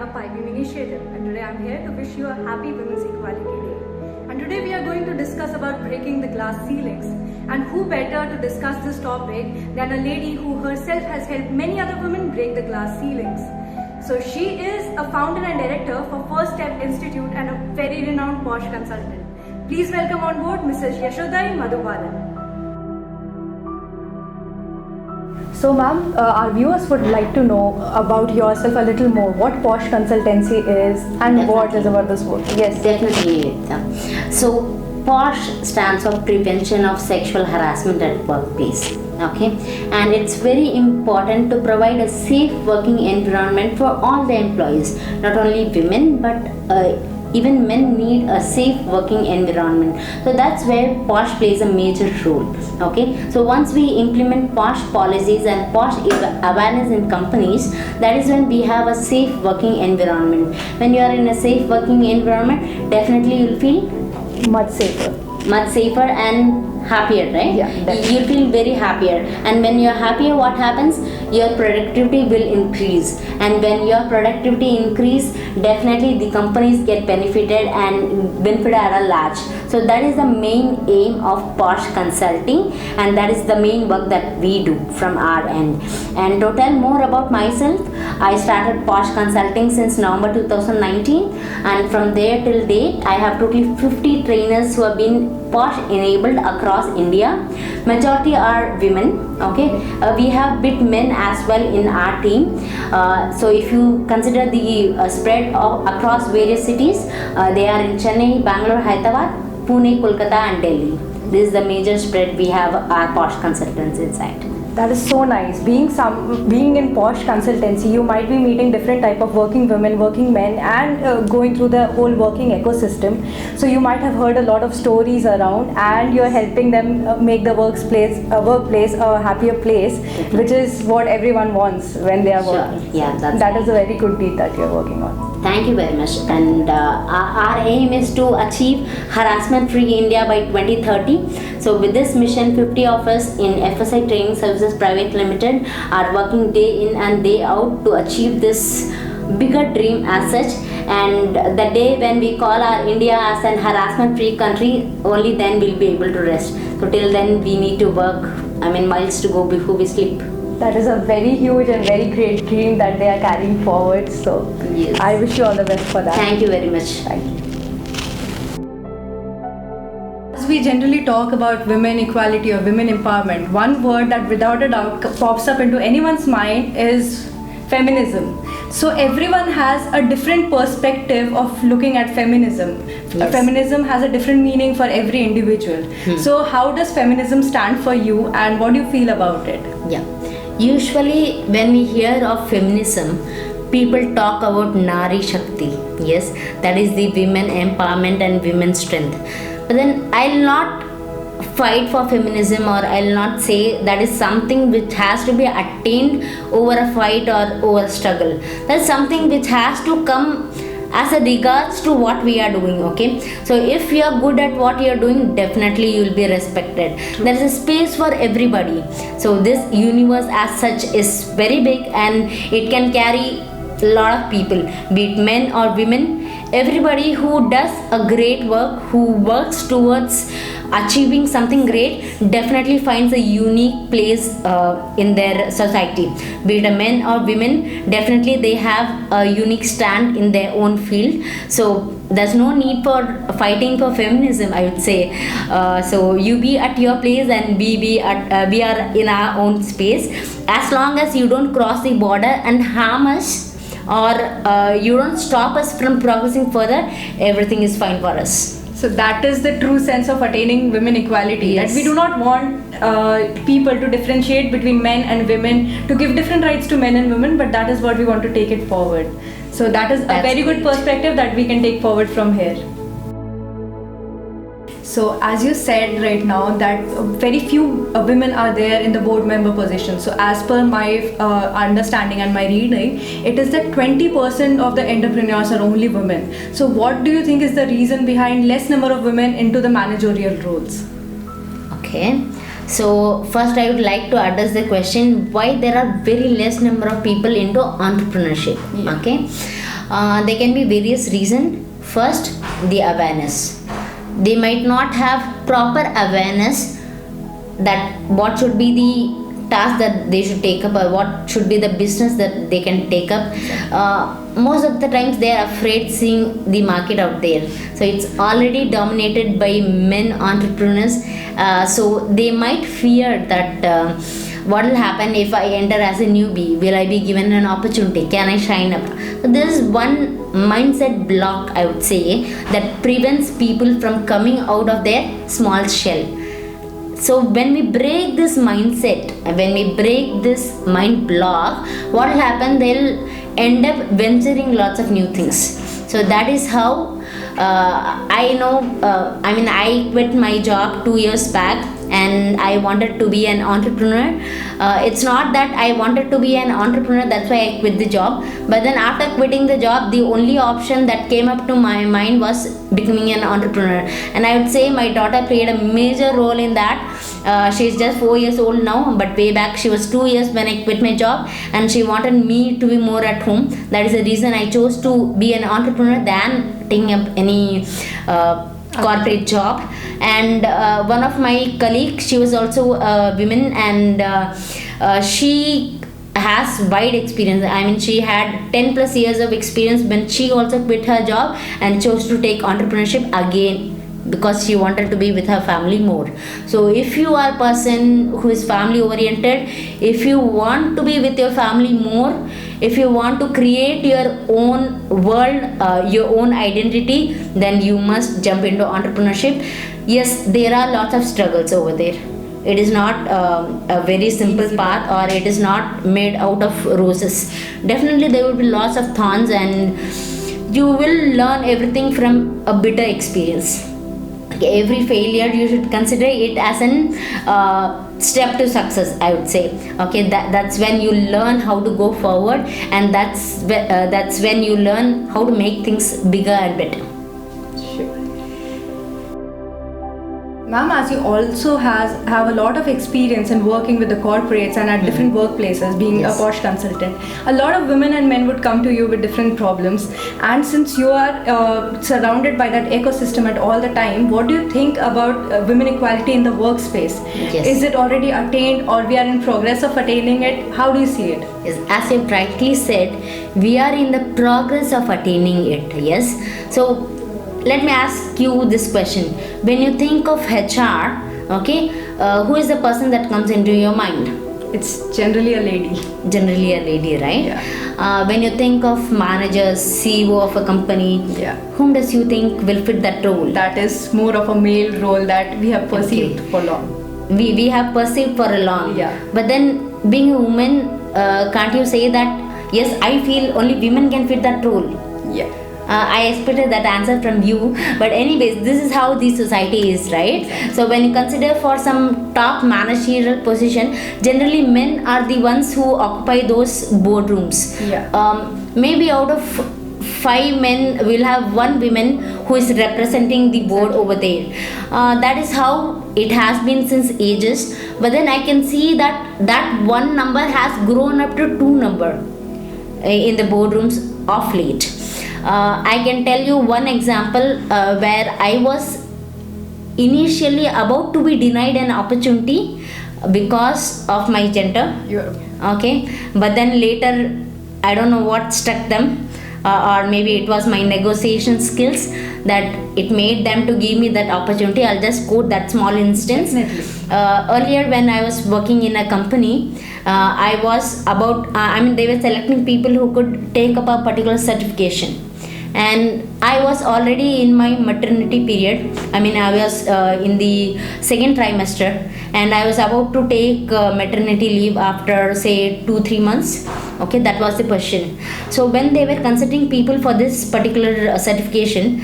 Up IBM initiative, and today I'm here to wish you a happy Women's Equality Day. And today we are going to discuss about breaking the glass ceilings. And who better to discuss this topic than a lady who herself has helped many other women break the glass ceilings. So she is a founder and director for First Step Institute and a very renowned Posh consultant. Please welcome on board Mrs. Yashodai Madhubalan. So ma'am, our viewers would like to know about yourself a little more. What Posh Consultancy is and Definitely. what is about this work. Yes. Definitely. So POSH stands for Prevention of Sexual Harassment at Workplace. Okay, and it's very important to provide a safe working environment for all the employees. Not only women, but even men need a safe working environment. So that's where POSH plays a major role. Okay, so once we implement POSH policies and POSH awareness in companies, that is when we have a safe working environment. When you are in a safe working environment, definitely you'll feel Much safer and happier, right? Yeah, definitely. You feel very happier, and when you're happier, what happens? Your productivity will increase, and when your productivity increase, definitely the companies get benefited and benefit at a large. So that is the main aim of POSH Consulting, and that is the main work that we do from our end. And to tell more about myself, I started POSH Consulting since November 2019, and from there till date I have totally 50 trainers who have been POSH enabled across India. Majority are women. Okay, we have bit men as well in our team. So if you consider the spread of across various cities, they are in Chennai, Bangalore, Hyderabad, Pune, Kolkata and Delhi. This is the major spread we have our POSH consultants inside. That is so nice. Being in Posh Consultancy, you might be meeting different type of working women, working men, and going through the whole working ecosystem. So you might have heard a lot of stories around, and you're helping them make the workplace a happier place, which is what everyone wants when they are working. Sure. Yeah, That is a very good deed that you're working on. Thank you very much. And our aim is to achieve harassment-free India by 2030. So with this mission, 50 of us in FSI Training Services Private Limited are working day in and day out to achieve this bigger dream as such. And the day when we call our India as an harassment-free country, only then we'll be able to rest. So till then we need to work, miles to go before we sleep. That is a very huge and very great dream that they are carrying forward. So Yes. I wish you all the best for that. Thank you very much. Thank you. As we generally talk about women equality or women empowerment, one word that without a doubt pops up into anyone's mind is feminism. So everyone has a different perspective of looking at feminism. Yes. Feminism has a different meaning for every individual. So how does feminism stand for you, and what do you feel about it? Yeah. Usually when we hear of feminism, people talk about Nari Shakti. Yes, that is the women empowerment and women's strength. But then I'll not fight for feminism, or I'll not say that is something which has to be attained over a fight or over a struggle. That's something which has to come as a regards to what we are doing. Okay, so if you are good at what you are doing, definitely you will be respected. There is a space for everybody. So this universe as such is very big, and it can carry a lot of people, be it men or women. Everybody who does a great work, who works towards achieving something great, definitely finds a unique place in their society. Be it a men or women, definitely they have a unique stand in their own field. So there's no need for fighting for feminism, I would say. So you be at your place and we are in our own space. As long as you don't cross the border and harm us, or you don't stop us from progressing further, everything is fine for us. So that is the true sense of attaining women equality. Yes. That we do not want people to differentiate between men and women, to give different rights to men and women, but that is what we want to take it forward. So that is a That's very good great. perspective that we can take forward from here. So as you said right now that very few women are there in the board member position. So as per my understanding and my reading, it is that 20% of the entrepreneurs are only women. So what do you think is the reason behind less number of women into the managerial roles? Okay, so first I would like to address the question why there are very less number of people into entrepreneurship. Yeah. Okay, There can be various reasons. First, the awareness. They might not have proper awareness that what should be the task that they should take up, or what should be the business that they can take up. Most of the times they are afraid seeing the market out there, so it's already dominated by men entrepreneurs. So they might fear that what will happen if I enter as a newbie? Will I be given an opportunity? Can I shine up? So this is one mindset block, I would say, that prevents people from coming out of their small shell. So when we break this mindset, when we break this mind block, what will happen? They'll end up venturing lots of new things. So that is how I know. I quit my job 2 years back, and I wanted to be an entrepreneur. It's not that I wanted to be an entrepreneur, that's why I quit the job. But then after quitting the job, the only option that came up to my mind was becoming an entrepreneur. And I would say my daughter played a major role in that. She's just 4 years old now, but way back she was 2 years when I quit my job, and she wanted me to be more at home. That is the reason I chose to be an entrepreneur than taking up any corporate job. And one of my colleagues, she was also a woman, and she has wide experience. She had 10 plus years of experience when she also quit her job and chose to take entrepreneurship again, because she wanted to be with her family more. So if you are a person who is family oriented, if you want to be with your family more, if you want to create your own world, your own identity, then you must jump into entrepreneurship. Yes, there are lots of struggles over there. It is not a very simple path, or it is not made out of roses. Definitely there will be lots of thorns, and you will learn everything from a bitter experience. Every failure you should consider it as an step to success, I would say. That's when you learn how to go forward, and that's when you learn how to make things bigger and better. Ma'am, as you also have a lot of experience in working with the corporates and at different workplaces, being Yes. a Posh consultant, a lot of women and men would come to you with different problems. And since you are surrounded by that ecosystem at all the time, what do you think about women equality in the workspace? Yes. Is it already attained, or we are in progress of attaining it? How do you see it? Yes, as you rightly said, we are in the progress of attaining it. Yes. So let me ask you this question. When you think of HR, who is the person that comes into your mind? It's generally a lady. Generally a lady, right? Yeah. When you think of managers, CEO of a company, Yeah. whom does you think will fit that role? That is more of a male role that we have perceived for long. We have perceived for a long. Yeah. But then being a woman, can't you say that, yes, I feel only women can fit that role? Yeah. I expected that answer from you, but anyways, this is how the society is, right? So when you consider for some top managerial position, generally men are the ones who occupy those boardrooms. Yeah. Maybe out of 5 men, we'll have 1 woman who is representing the board over there. That is how it has been since ages. But then I can see that 1 number has grown up to 2 number in the boardrooms of late. I can tell you one example where I was initially about to be denied an opportunity because of my gender. But then later, I don't know what struck them, or maybe it was my negotiation skills that it made them to give me that opportunity. I'll just quote that small instance. Earlier when I was working in a company, I was about, they were selecting people who could take up a particular certification. And I was already in my maternity period. I was in the 2nd trimester, and I was about to take maternity leave after say 2-3 months. That was the question. So when they were considering people for this particular certification,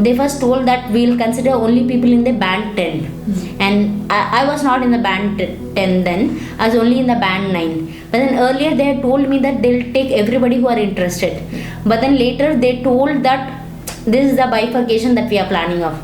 they first told that we'll consider only people in the band 10. And I was not in the band 10 then. I was only in the band 9. But then earlier they had told me that they'll take everybody who are interested. But then later they told that this is the bifurcation that we are planning of.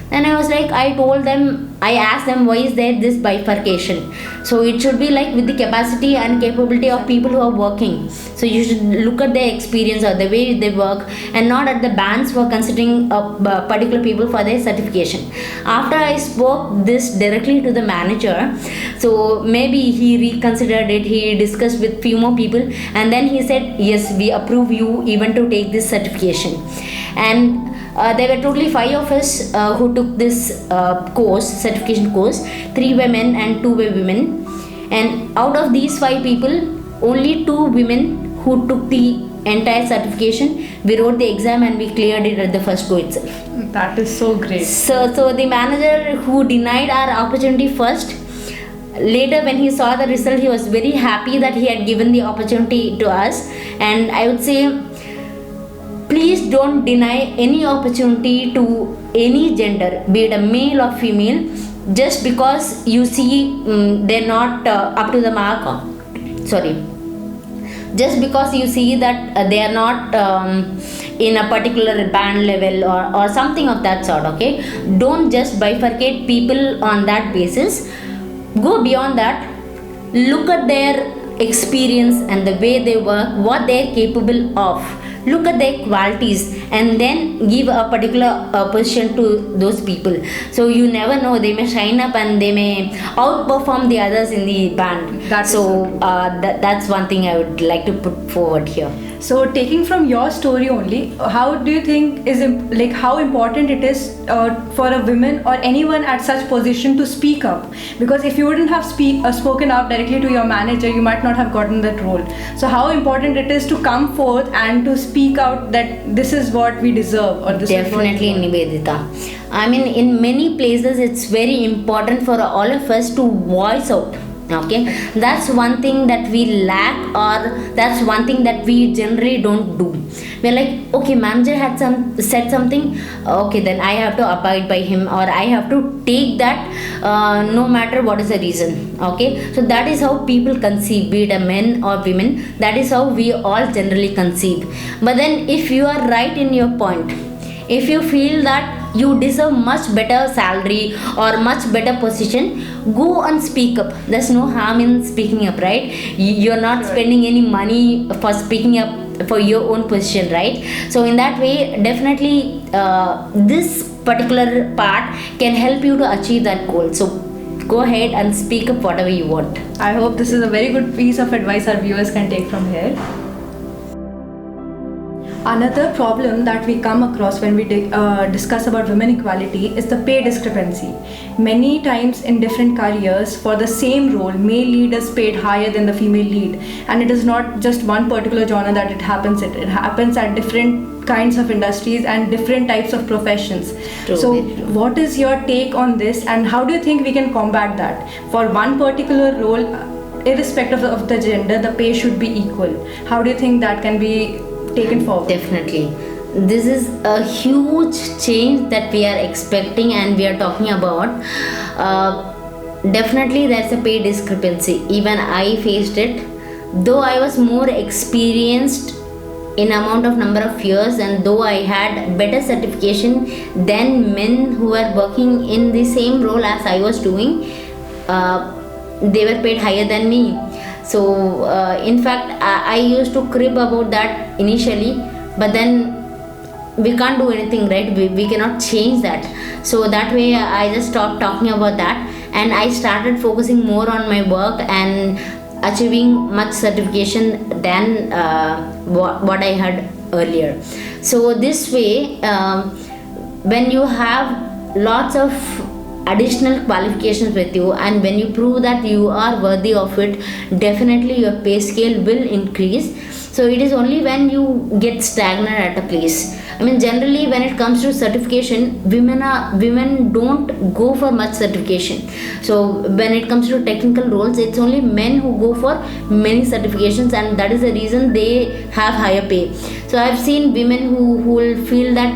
Then I was like, I asked them, why is there this bifurcation? So it should be like with the capacity and capability of people who are working. So you should look at their experience or the way they work, and not at the bands for considering particular people for their certification. After I spoke this directly to the manager, so maybe he reconsidered it, he discussed with few more people, and then he said, yes, we approve you even to take this certification. And there were totally 5 of us who took this certification course. 3 were men and 2 were women. And out of these 5 people, only 2 women who took the entire certification. We wrote the exam and we cleared it at the first go itself. That is so great. So the manager who denied our opportunity first, later when he saw the result, he was very happy that he had given the opportunity to us. And I would say, please don't deny any opportunity to any gender, be it a male or female, just because you see they're not up to the mark. Just because you see that they are not in a particular band level or something of that sort. Okay, don't just bifurcate people on that basis. Go beyond that. Look at their experience and the way they work, what they're capable of. Look at their qualities and then give a particular position to those people. So you never know, they may shine up and they may outperform the others in the band. That's one thing I would like to put forward here. So taking from your story only, how do you think how important it is for a woman or anyone at such position to speak up? Because if you wouldn't have spoken up directly to your manager, you might not have gotten that role. So how important it is to come forth and to speak out that this is what we deserve, or this Definitely, is what Nivedita. I mean, in many places it's very important for all of us to voice out. Okay, that's one thing that we lack, or that's one thing that we generally don't do. We're like, okay, manager had said something, okay, then I have to abide by him, or I have to take that no matter what is the reason. Okay, so that is how people conceive, be it a men or women. That is how we all generally conceive. But then if you are right in your point, if you feel that you deserve much better salary or much better position, go and speak up. There's no harm in speaking up, right? You're not spending any money for speaking up for your own position, right? So in that way, definitely this particular part can help you to achieve that goal. So go ahead and speak up whatever you want. I hope this is a very good piece of advice our viewers can take from here. Another problem that we come across when we discuss about women equality is the pay discrepancy. Many times in different careers, for the same role, male lead is paid higher than the female lead. And it is not just one particular genre that it happens in. It happens at different kinds of industries and different types of professions. So what is your take on this, and how do you think we can combat that? For one particular role, irrespective of the gender, the pay should be equal. How do you think that can be taken forward? Definitely. This is a huge change that we are expecting and we are talking about. Definitely there's a pay discrepancy. Even I faced it. Though I was more experienced in amount of number of years, and though I had better certification than men who were working in the same role as I was doing, they were paid higher than me. So in fact I used to crib about that initially, but then we can't do anything, right? We cannot change that. So that way I just stopped talking about that, and I started focusing more on my work and achieving much certification than what I had earlier. So this way, when you have lots of additional qualifications with you, and when you prove that you are worthy of it, definitely your pay scale will increase. So it is only when you get stagnant at a place. I mean, generally when it comes to certification, women don't go for much certification. So when it comes to technical roles, it's only men who go for many certifications, and that is the reason they have higher pay. So I've seen women who will feel that,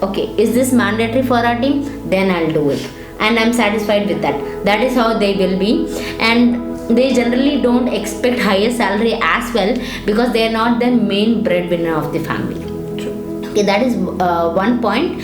okay, is this mandatory for our team? Then I'll do it, and I'm satisfied with that. That is how they will be, and they generally don't expect higher salary as well, because they are not the main breadwinner of the family. True. Okay, that is one point.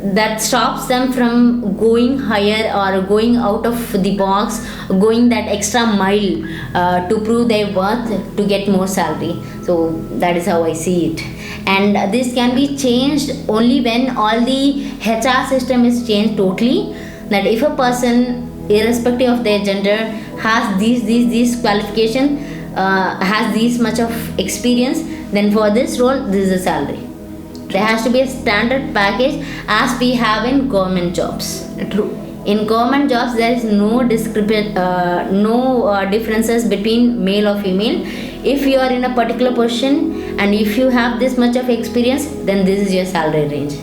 that stops them from going higher or going out of the box, going that extra mile to prove their worth to get more salary. So that is how I see it. And this can be changed only when all the HR system is changed totally. That if a person, irrespective of their gender, has these qualification, has this much of experience, then for this role this is a salary. There has to be a standard package as we have in government jobs. True. In government jobs, there is no differences between male or female. If you are in a particular position and if you have this much of experience, then this is your salary range.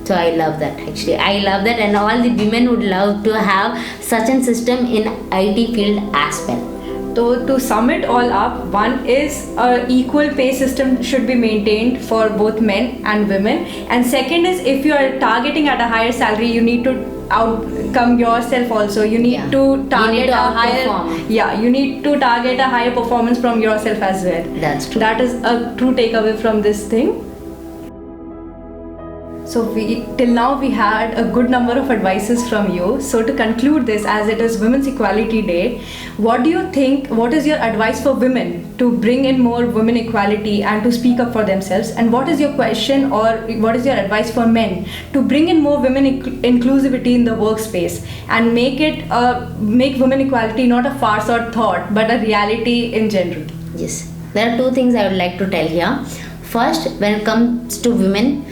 So I love that, actually. I love that, and all the women would love to have such a system in IT field as well. So to sum it all up, one is a equal pay system should be maintained for both men and women, and second is if you are targeting at a higher salary, you need to outcome yourself also. You need Yeah. to target to a higher outperform. you need to target a higher performance from yourself as well. That's true. That is a true takeaway from this thing. So till now we had a good number of advices from you. So to conclude this, as it is Women's Equality Day, what do you think, what is your advice for women to bring in more women equality and to speak up for themselves? And what is your question or what is your advice for men to bring in more women inclusivity in the workspace and make women equality not a farce or thought but a reality in general? Yes, there are two things I would like to tell here. First, when it comes to women,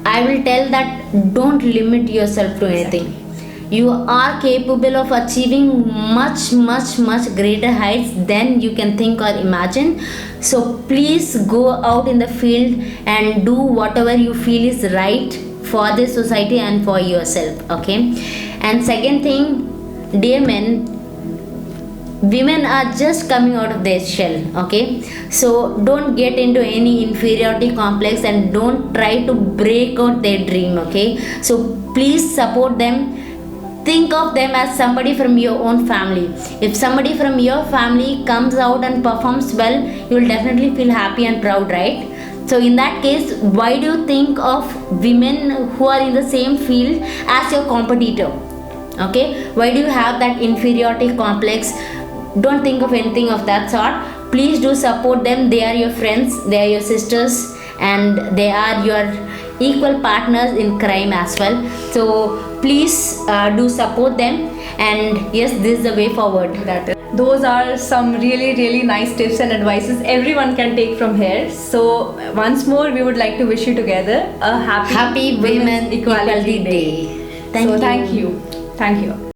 I will tell that don't limit yourself to anything. You are capable of achieving much greater heights than you can think or imagine. So please go out in the field and do whatever you feel is right for this society and for yourself. Okay. And second thing, dear men, women are just coming out of their shell. Okay, so don't get into any inferiority complex and don't try to break out their dream. Okay, so please support them. Think of them as somebody from your own family. If somebody from your family comes out and performs well, you will definitely feel happy and proud, right? So in that case, why do you think of women who are in the same field as your competitor? Okay, why do you have that inferiority complex? Don't think of anything of that sort. Please do support them. They are your friends, they are your sisters, and they are your equal partners in crime as well. So please do support them, and yes, this is the way forward. Those are some really nice tips and advices everyone can take from here. So once more, we would like to wish you together a happy Women Equality Day. Thank you.